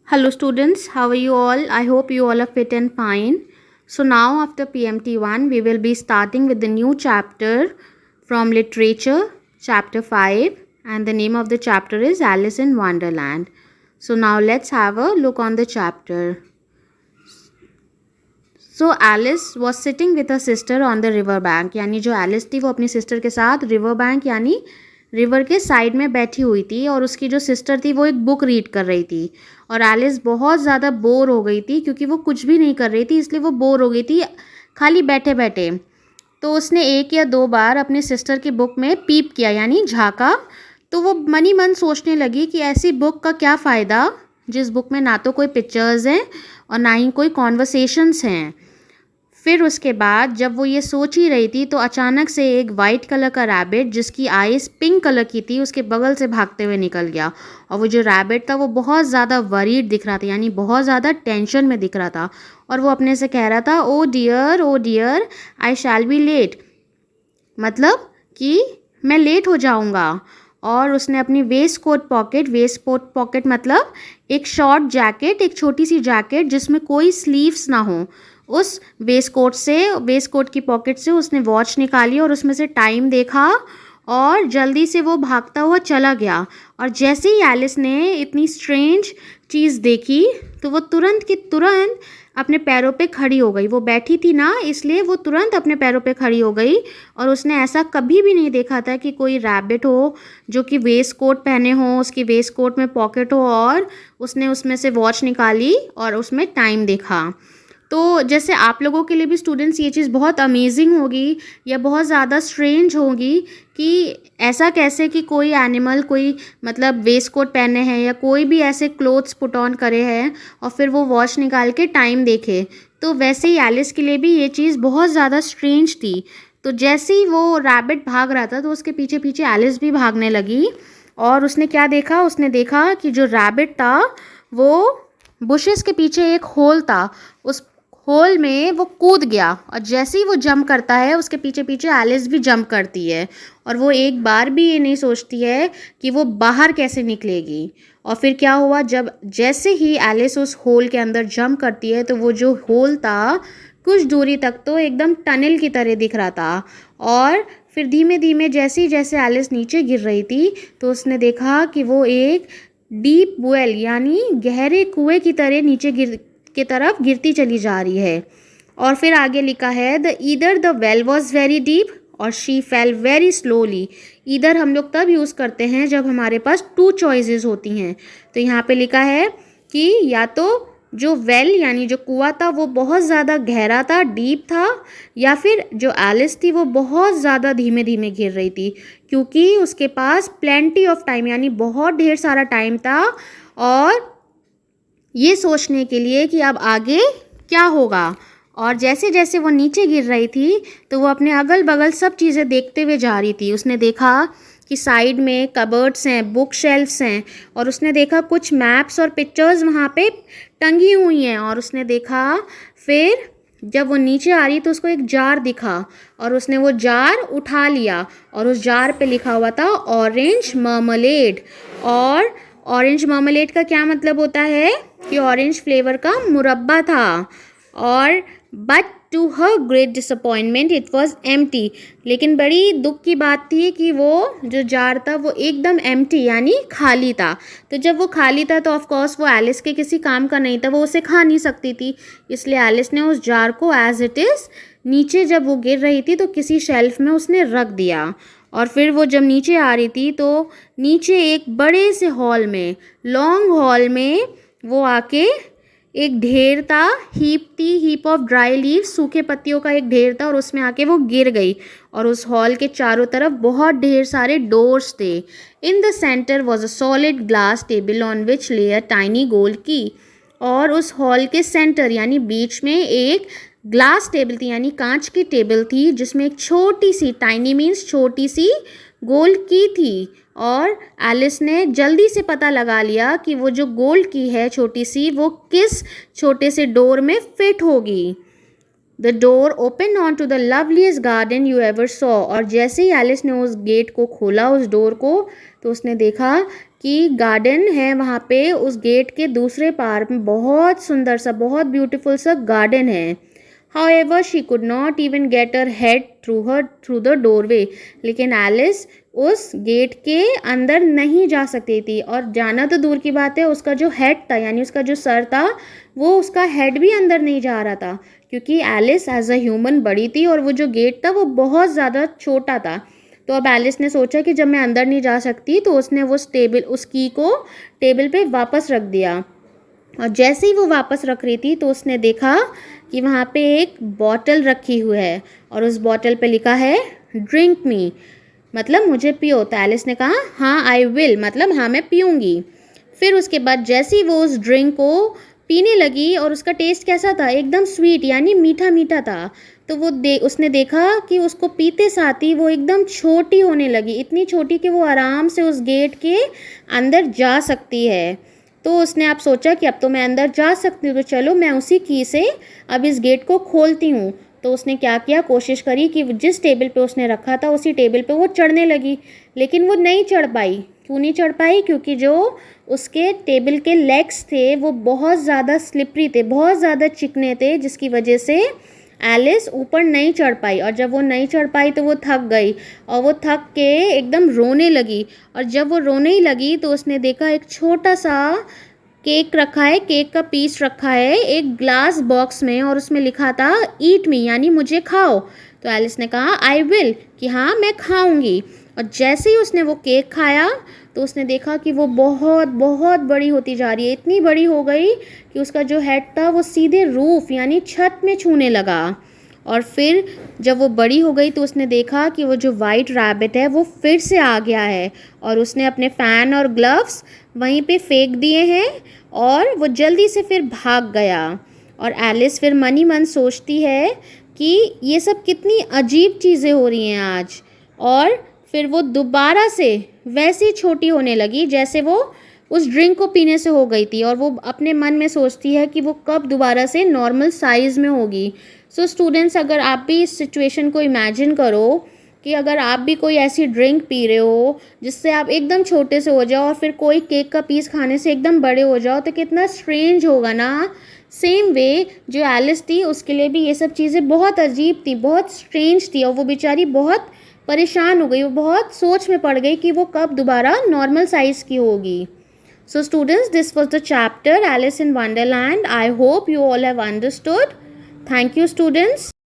Hello students, how are you all? I hope you all are fit and fine. So now after PMT1, we will be starting with the new chapter from literature, chapter 5, and the name of the chapter is Alice in Wonderland. So now let's have a look on the chapter. So Alice was sitting with her sister on the river bank. यानी जो Alice थी वो अपनी sister के साथ river bank यानी river के side में बैठी हुई थी और उसकी जो सिस्टर थी वो एक बुक रीड कर रही थी और एलिस बहुत ज़्यादा बोर हो गई थी क्योंकि वो कुछ भी नहीं कर रही थी, इसलिए वो बोर हो गई थी खाली बैठे बैठे। तो उसने एक या दो बार अपनी सिस्टर की बुक में पीप किया यानी झाँका। तो वो मन ही मन सोचने लगी कि ऐसी बुक का क्या फ़ायदा जिस बुक में ना तो कोई पिक्चर्स हैं और ना ही कोई कॉन्वर्सेशंस हैं। फिर उसके बाद जब वो ये सोच ही रही थी तो अचानक से एक वाइट कलर का रैबिट जिसकी आईज पिंक कलर की थी उसके बगल से भागते हुए निकल गया। और वो जो रैबिट था वो बहुत ज़्यादा वरीड दिख रहा था यानी बहुत ज़्यादा टेंशन में दिख रहा था और वो अपने से कह रहा था oh dear I shall be late, मतलब कि मैं लेट हो जाऊँगा। और उसने अपनी वेस्ट कोट पॉकेट मतलब एक शॉर्ट जैकेट, एक छोटी सी जैकेट जिसमें कोई स्लीव्स ना हो, उस वेस्ट कोट की पॉकेट से उसने वॉच निकाली और उसमें से टाइम देखा और जल्दी से वो भागता हुआ चला गया। और जैसे ही एलिस ने इतनी स्ट्रेंज चीज़ देखी तो वो तुरंत की तुरंत अपने पैरों पे खड़ी हो गई। वो बैठी थी ना, इसलिए वो तुरंत अपने पैरों पे खड़ी हो गई। और उसने ऐसा कभी भी नहीं देखा था कि कोई रैबिट हो जो कि वेस्ट कोट पहने हो, उसकी वेस्ट कोट में पॉकेट हो और उसने उसमें से वॉच निकाली और उसमें टाइम देखा। तो जैसे आप लोगों के लिए भी स्टूडेंट्स ये चीज़ बहुत अमेजिंग होगी या बहुत ज़्यादा स्ट्रेंज होगी कि ऐसा कैसे कि कोई एनिमल कोई मतलब वेस्ट कोट पहने हैं या कोई भी ऐसे क्लोथ्स पुट ऑन करे हैं और फिर वो वॉच निकाल के टाइम देखे। तो वैसे ही एलिस के लिए भी ये चीज़ बहुत ज़्यादा स्ट्रेंज थी। तो जैसे ही वो रैबिट भाग रहा था तो उसके पीछे पीछे एलिस भी भागने लगी। और उसने क्या देखा, उसने देखा कि जो रैबिट था वो बुशेस के पीछे एक होल था, उस होल में वो कूद गया और जैसे ही वो जंप करता है उसके पीछे पीछे एलिस भी जंप करती है और वो एक बार भी ये नहीं सोचती है कि वो बाहर कैसे निकलेगी। और फिर क्या हुआ, जब जैसे ही एलिस उस होल के अंदर जंप करती है तो वो जो होल था कुछ दूरी तक तो एकदम टनल की तरह दिख रहा था। और फिर धीमे धीमे जैसे एलिस नीचे गिर रही थी तो उसने देखा कि वो एक डीप वेल यानी गहरे कुएं की तरह नीचे की तरफ गिरती चली जा रही है। और फिर आगे लिखा है either the well was very deep और शी फेल वेरी स्लोली। ईदर हम लोग तब यूज़ करते हैं जब हमारे पास टू चॉइसेस होती हैं। तो यहाँ पे लिखा है कि या तो जो वेल यानी जो कुआं था वो बहुत ज़्यादा गहरा था, डीप था, या फिर जो एलिस थी वो बहुत ज़्यादा धीमे धीमे गिर रही थी क्योंकि उसके पास प्लेंटी ऑफ टाइम यानी बहुत ढेर सारा टाइम था और ये सोचने के लिए कि अब आगे क्या होगा। और जैसे जैसे वो नीचे गिर रही थी तो वो अपने अगल बगल सब चीज़ें देखते हुए जा रही थी। उसने देखा कि साइड में कबर्ड्स हैं, बुक शेल्फ्स हैं और उसने देखा कुछ मैप्स और पिक्चर्स वहाँ पे टंगी हुई हैं। और उसने देखा फिर जब वो नीचे आ रही तो उसको एक जार दिखा और उसने वो जार उठा लिया और उस जार पे लिखा हुआ था ऑरेंज मार्मलेड। और ऑरेंज मार्मलेड का क्या मतलब होता है कि ऑरेंज फ्लेवर का मुरब्बा था। और but to her great disappointment it was empty, लेकिन बड़ी दुख की बात थी कि वो जो जार था वो एकदम एम्प्टी यानी खाली था। तो जब वो खाली था तो ऑफकोर्स वो एलिस के किसी काम का नहीं था, वो उसे खा नहीं सकती थी, इसलिए एलिस ने उस जार को एज इट इज़ नीचे जब वो गिर रही थी तो किसी शेल्फ में उसने रख दिया। और फिर वो जब नीचे आ रही थी तो नीचे एक बड़े से हॉल में, लॉन्ग हॉल में वो आके एक ढेर था, हीप ऑफ ड्राई लीव्स, सूखे पत्तियों का एक ढेर था और उसमें आके वो गिर गई। और उस हॉल के चारों तरफ बहुत ढेर सारे डोर्स थे। In the centre was a solid glass table on which ले अ टाइनी गोल्ड की। और उस हॉल के सेंटर यानी बीच में एक ग्लास टेबल थी यानी कांच की टेबल थी जिसमें एक छोटी सी, टाइनी मीन्स छोटी सी, गोल्ड की थी। और एलिस ने जल्दी से पता लगा लिया कि वो जो गोल्ड की है छोटी सी वो किस छोटे से डोर में फिट होगी। The door open on to the loveliest garden you ever saw. और जैसे ही एलिस ने उस गेट को खोला, उस डोर को, तो उसने देखा कि गार्डन है वहाँ पे, उस गेट के दूसरे पार में बहुत सुंदर सा, बहुत ब्यूटीफुल सा गार्डन है। However, she could not even get her head through the doorway. लेकिन एलिस उस गेट के अंदर नहीं जा सकती थी, और जाना तो दूर की बात है, उसका जो हेड था यानी उसका जो सर था, वो उसका हेड भी अंदर नहीं जा रहा था, क्योंकि एलिस एज अ ह्यूमन बड़ी थी और वो जो गेट था वो बहुत ज़्यादा छोटा था। तो अब एलिस ने सोचा कि जब मैं अंदर नहीं जा सकती, तो उसने उस की को टेबल पे वापस रख दिया। और जैसे ही वो वापस रख रही थी, तो उसने देखा कि वहाँ पे एक बॉटल रखी हुई है, और उस बॉटल पे लिखा है ड्रिंक मी, मतलब मुझे पियो। तो एलिस ने कहा हाँ आई विल, मतलब हाँ मैं पीऊँगी। फिर उसके बाद जैसे ही वो उस ड्रिंक को पीने लगी, और उसका टेस्ट कैसा था, एकदम स्वीट यानी मीठा मीठा था। तो उसने देखा कि उसको पीते साथ ही वो एकदम छोटी होने लगी, इतनी छोटी कि वो आराम से उस गेट के अंदर जा सकती है। तो उसने आप सोचा कि अब तो मैं अंदर जा सकती हूँ, तो चलो मैं उसी की से अब इस गेट को खोलती हूँ। तो उसने क्या किया, कोशिश करी कि जिस टेबल पे उसने रखा था उसी टेबल पे वो चढ़ने लगी, लेकिन वो नहीं चढ़ पाई। क्यों नहीं चढ़ पाई? क्योंकि जो उसके टेबल के लेग्स थे वो बहुत ज़्यादा स्लिपरी थे, बहुत ज़्यादा चिकने थे, जिसकी वजह से एलिस ऊपर नहीं चढ़ पाई। और जब वो नहीं चढ़ पाई तो वो थक गई, और वो थक के एकदम रोने लगी। और जब वो रोने ही लगी, तो उसने देखा एक छोटा सा केक रखा है, केक का पीस रखा है एक ग्लास बॉक्स में, और उसमें लिखा था ईट मी, यानी मुझे खाओ। तो एलिस ने कहा आई विल, कि हाँ मैं खाऊंगी। और जैसे ही उसने वो केक खाया, तो उसने देखा कि वो बहुत बहुत बड़ी होती जा रही है, इतनी बड़ी हो गई कि उसका जो हेड था वो सीधे रूफ यानी छत में छूने लगा। और फिर जब वो बड़ी हो गई, तो उसने देखा कि वो जो वाइट रैबिट है वो फिर से आ गया है, और उसने अपने फ़ैन और ग्लव्स वहीं पे फेंक दिए हैं, और वो जल्दी से फिर भाग गया। और एलिस फिर मन ही मन सोचती है कि ये सब कितनी अजीब चीज़ें हो रही हैं आज। और फिर वो दोबारा से वैसी छोटी होने लगी जैसे वो उस ड्रिंक को पीने से हो गई थी, और वो अपने मन में सोचती है कि वो कब दोबारा से नॉर्मल साइज़ में होगी। सो स्टूडेंट्स, अगर आप भी इस सिचुएशन को इमेजिन करो कि अगर आप भी कोई ऐसी ड्रिंक पी रहे हो जिससे आप एकदम छोटे से हो जाओ, और फिर कोई केक का पीस खाने से एकदम बड़े हो जाओ, तो कितना स्ट्रेंज होगा ना। सेम वे जो एलिस थी, उसके लिए भी ये सब चीज़ें बहुत अजीब थी, बहुत स्ट्रेंज थी, और वो बेचारी बहुत परेशान हो गई, वो बहुत सोच में पड़ गई कि वो कब दोबारा नॉर्मल साइज़ की होगी। So students, this was the chapter Alice in Wonderland. I hope you all have understood. Thank you students.